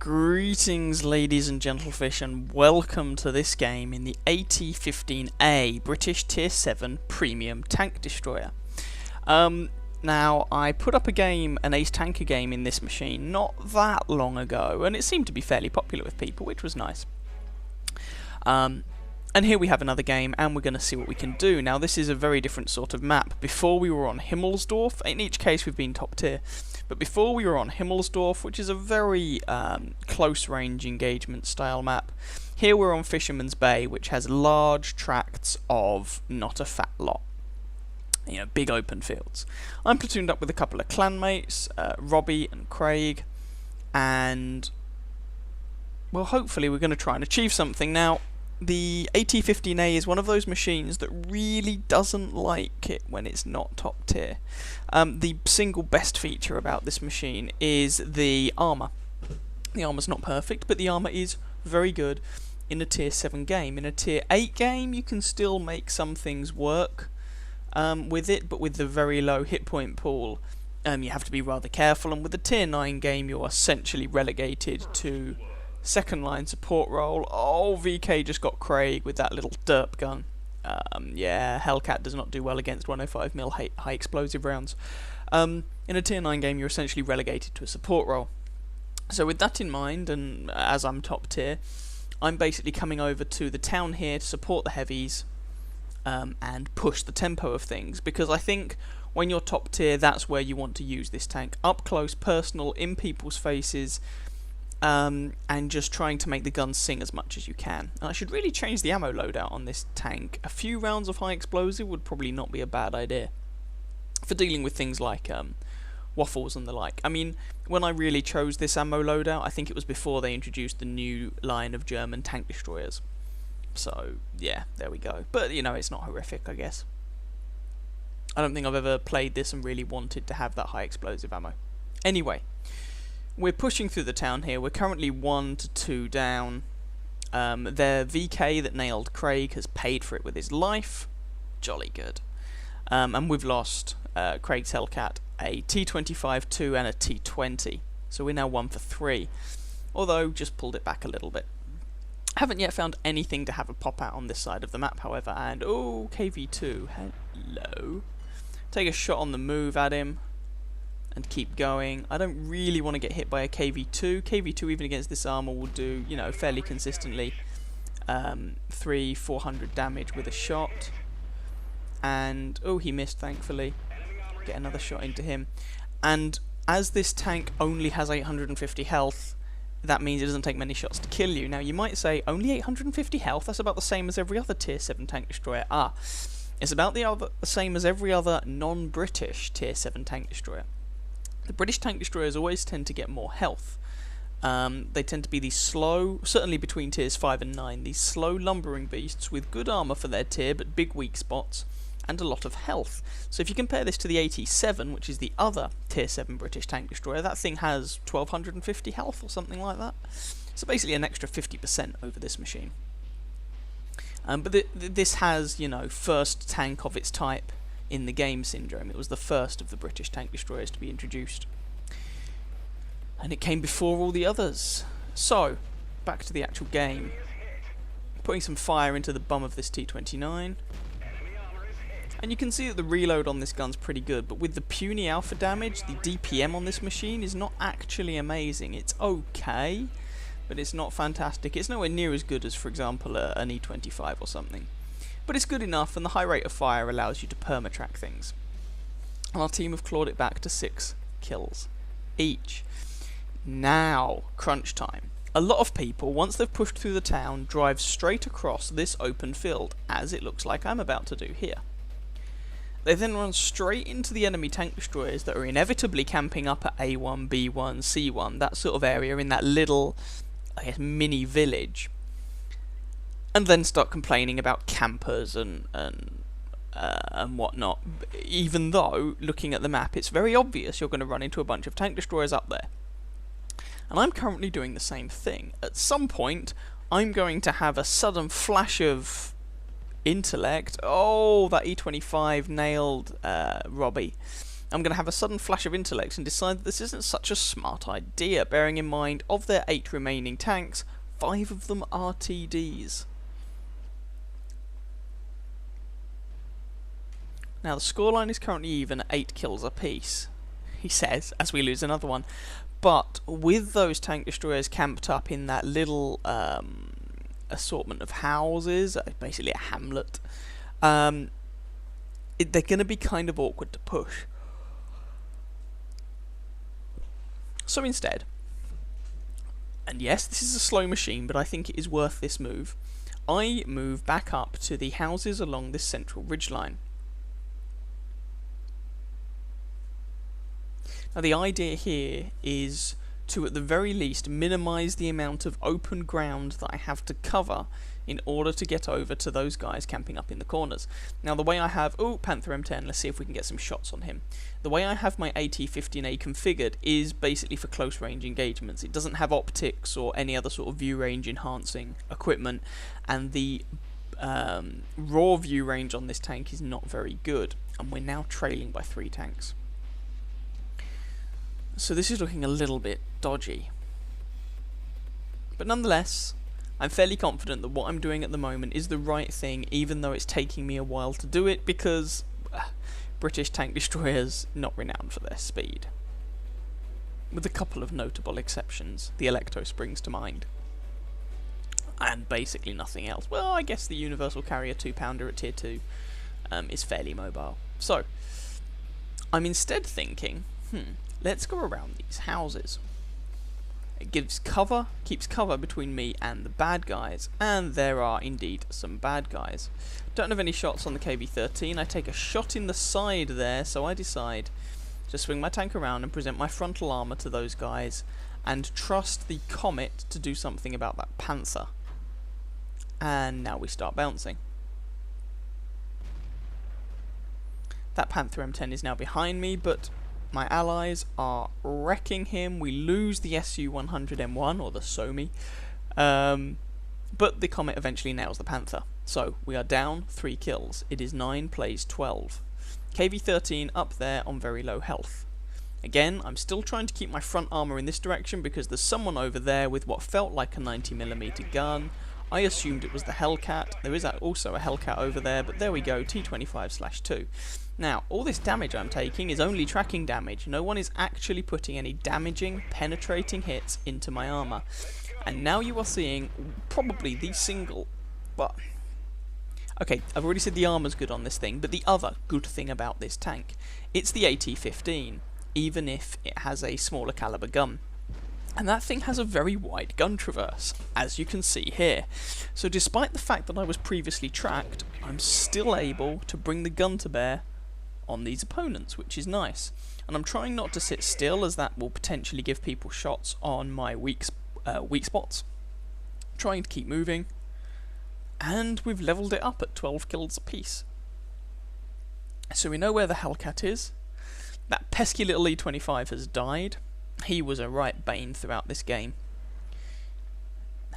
Greetings ladies and gentlefish, and welcome to this game in the AT-15A British Tier 7 Premium Tank Destroyer. Now, I put up an Ace Tanker game in this machine not that long ago, and it seemed to be fairly popular with people, which was nice. And here we have another game, and we're going to see what we can do. Now, this is a very different sort of map. Before we were on Himmelsdorf, in each case we've been top tier, but before we were on Himmelsdorf, which is a very close-range engagement style map. Here we're on Fisherman's Bay, which has large tracts of not a fat lot. You know, big open fields. I'm platooned up with a couple of clanmates, Robbie and Craig, and, well, hopefully we're going to try and achieve something. Now, the AT-15A is one of those machines that really doesn't like it when it's not top tier. The single best feature about this machine is the armour. The armour's not perfect, but the armour is very good in a tier 7 game. In a tier 8 game, you can still make some things work with it, but with the very low hit point pool, you have to be rather careful, and with the tier 9 game, you're essentially relegated to second line support role. Oh, VK just got Craig with that little derp gun. Yeah, Hellcat does not do well against 105mm high explosive rounds. In a tier 9 game, you're essentially relegated to a support role. So with that in mind, and as I'm top tier, I'm basically coming over to the town here to support the heavies and push the tempo of things, because I think when you're top tier, that's where you want to use this tank. Up close, personal, in people's faces, and just trying to make the gun sing as much as you can. And I should really change the ammo loadout on this tank. A few rounds of high explosive would probably not be a bad idea for dealing with things like waffles and the like. I mean, when I really chose this ammo loadout, I think it was before they introduced the new line of German tank destroyers. So, yeah, there we go. But, you know, it's not horrific, I guess. I don't think I've ever played this and really wanted to have that high explosive ammo. Anyway, we're pushing through the town here. We're currently 1 to 2 down. Their VK that nailed Craig has paid for it with his life. Jolly good. And we've lost Craig's Hellcat, a T25-2 and a T20. So we're now 1 for 3. Although, just pulled it back a little bit. Haven't yet found anything to have a pop out on this side of the map, however. And, oh, KV2. Hello. Take a shot on the move at him and keep going. I don't really want to get hit by a KV2. KV2 even against this armor will do, you know, fairly consistently 300-400 damage with a shot. And, oh, he missed, thankfully. Get another shot into him. And as this tank only has 850 health, that means it doesn't take many shots to kill you. Now, you might say, only 850 health? That's about the same as every other tier 7 tank destroyer. It's about the same as every other non-British tier 7 tank destroyer. The British tank destroyers always tend to get more health. They tend to be these slow, certainly between tiers 5 and 9, these slow lumbering beasts with good armour for their tier, but big weak spots, and a lot of health. So if you compare this to the AT-7, which is the other tier 7 British tank destroyer, that thing has 1250 health or something like that. So basically an extra 50% over this machine. But this has, you know, first tank of its type in the game syndrome. It was the first of the British tank destroyers to be introduced. And it came before all the others. So, back to the actual game. Putting some fire into the bum of this T29. And you can see that the reload on this gun's pretty good, but with the puny alpha damage, the DPM on this machine is not actually amazing. It's okay, but it's not fantastic. It's nowhere near as good as, for example, an E25 or something. But it's good enough, and the high rate of fire allows you to permatrack things. And our team have clawed it back to 6 kills each. Now, crunch time. A lot of people, once they've pushed through the town, drive straight across this open field, as it looks like I'm about to do here. They then run straight into the enemy tank destroyers that are inevitably camping up at A1, B1, C1, that sort of area in that little, I guess, mini village. And then start complaining about campers and whatnot, even though, looking at the map, it's very obvious you're going to run into a bunch of tank destroyers up there. And I'm currently doing the same thing. At some point, I'm going to have a sudden flash of intellect. Oh, that E25 nailed Robbie. I'm going to have a sudden flash of intellect and decide that this isn't such a smart idea, bearing in mind, of their 8 remaining tanks, 5 of them are TDs. Now the scoreline is currently even at 8 kills apiece, he says, as we lose another one. But with those tank destroyers camped up in that little assortment of houses, basically a hamlet, they're going to be kind of awkward to push. So instead, and yes, this is a slow machine, but I think it is worth this move, I move back up to the houses along this central ridgeline. Now the idea here is to at the very least minimise the amount of open ground that I have to cover in order to get over to those guys camping up in the corners. Now the way I have... oh, Panther M10, let's see if we can get some shots on him. The way I have my AT-15A configured is basically for close range engagements. It doesn't have optics or any other sort of view range enhancing equipment, and the raw view range on this tank is not very good, and we're now trailing by 3 tanks. So this is looking a little bit dodgy. But nonetheless, I'm fairly confident that what I'm doing at the moment is the right thing, even though it's taking me a while to do it, because British tank destroyers not renowned for their speed. With a couple of notable exceptions. The Electo springs to mind. And basically nothing else. Well, I guess the Universal Carrier 2-pounder at Tier 2 is fairly mobile. So, I'm instead thinking, let's go around these houses. It gives cover, keeps cover between me and the bad guys, and there are indeed some bad guys. Don't have any shots on the KV-13. I take a shot in the side there, so I decide to swing my tank around and present my frontal armour to those guys, and trust the Comet to do something about that Panther. And now we start bouncing. That Panther M10 is now behind me, but my allies are wrecking him. We lose the Su-100M1, or the Somi, but the Comet eventually nails the Panther. So, we are down 3 kills. It is 9 plays 12. KV-13 up there on very low health. Again, I'm still trying to keep my front armour in this direction because there's someone over there with what felt like a 90mm gun. I assumed it was the Hellcat. There is also a Hellcat over there, but there we go, T25/2. Now, all this damage I'm taking is only tracking damage. No one is actually putting any damaging, penetrating hits into my armour. And now you are seeing probably the single... well, okay, I've already said the armour's good on this thing, but the other good thing about this tank, it's the AT-15, even if it has a smaller caliber gun. And that thing has a very wide gun traverse, as you can see here. So despite the fact that I was previously tracked, I'm still able to bring the gun to bear on these opponents, which is nice. And I'm trying not to sit still, as that will potentially give people shots on my weak spots. Trying to keep moving. And we've leveled it up at 12 kills apiece. So we know where the Hellcat is. That pesky little E25 has died. He was a right bane throughout this game.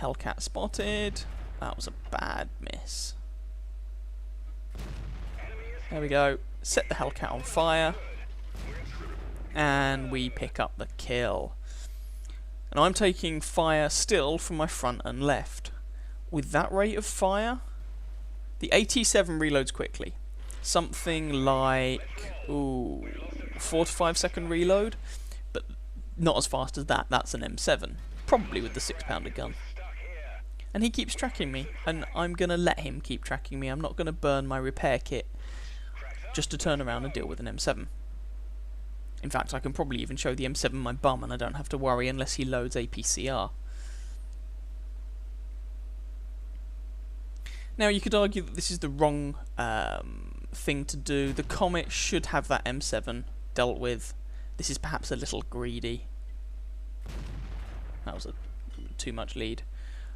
Hellcat spotted. That was a bad miss. There we go. Set the Hellcat on fire. And we pick up the kill. And I'm taking fire still from my front and left. With that rate of fire, the AT-7 reloads quickly. Something like 4 to 5 second reload, but not as fast as that. That's an M7, probably with the 6-pounder gun. And he keeps tracking me, and I'm going to let him keep tracking me. I'm not going to burn my repair kit just to turn around and deal with an M7. In fact, I can probably even show the M7 my bum, and I don't have to worry unless he loads APCR. Now, you could argue that this is the wrong thing to do. The Comet should have that M7 dealt with. This is perhaps a little greedy. That was too much lead.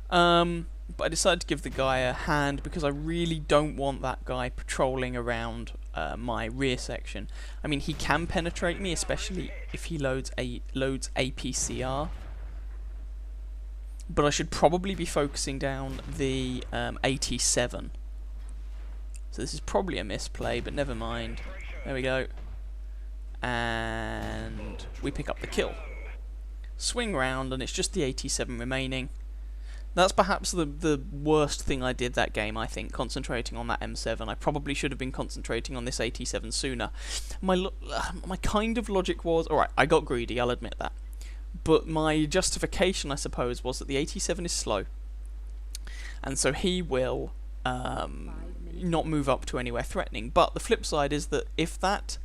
But I decided to give the guy a hand because I really don't want that guy patrolling around my rear section. I mean, he can penetrate me, especially if he loads APCR. But I should probably be focusing down the AT-7. So this is probably a misplay, but never mind. There we go. and we pick up the kill. Swing round, and it's just the AT-7 remaining. That's perhaps the worst thing I did that game, I think, concentrating on that M7. I probably should have been concentrating on this AT-7 sooner. My kind of logic was, alright, I got greedy, I'll admit that. But my justification, I suppose, was that the AT-7 is slow. And so he will not move up to anywhere threatening. But the flip side is that if that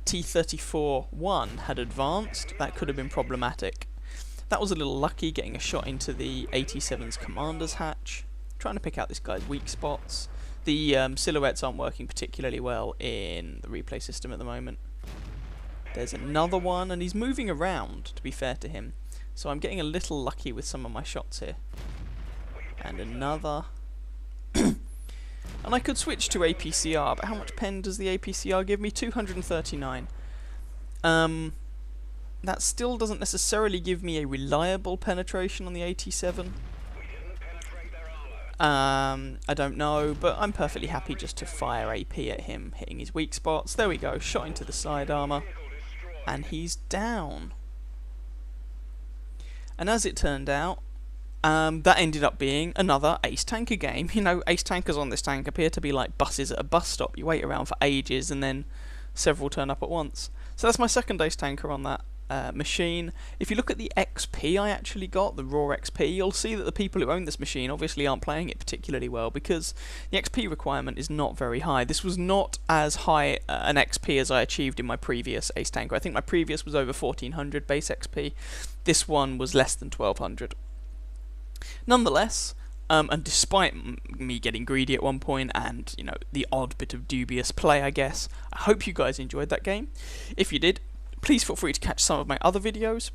T-34-1 had advanced, that could have been problematic. That was a little lucky, getting a shot into the AT-7's commander's hatch. Trying to pick out this guy's weak spots. The silhouettes aren't working particularly well in the replay system at the moment. There's another one, and he's moving around, to be fair to him. So I'm getting a little lucky with some of my shots here. And another. And I could switch to APCR, but how much pen does the APCR give me? 239. That still doesn't necessarily give me a reliable penetration on the AT-7. I don't know, but I'm perfectly happy just to fire AP at him, hitting his weak spots. There we go, shot into the side armour, and he's down. And as it turned out, that ended up being another Ace Tanker game. You know, Ace Tankers on this tank appear to be like buses at a bus stop. You wait around for ages, and then several turn up at once. So that's my second Ace Tanker on that machine. If you look at the XP I actually got, the raw XP, you'll see that the people who own this machine obviously aren't playing it particularly well, because the XP requirement is not very high. This was not as high an XP as I achieved in my previous Ace Tanker. I think my previous was over 1400 base XP. This one was less than 1200. Nonetheless, and despite me getting greedy at one point and, you know, the odd bit of dubious play, I guess, I hope you guys enjoyed that game. If you did, please feel free to catch some of my other videos,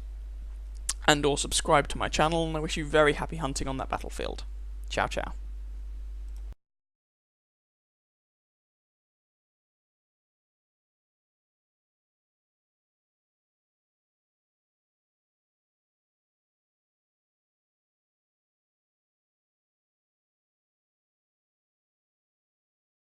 and or subscribe to my channel, and I wish you very happy hunting on that battlefield. Ciao ciao.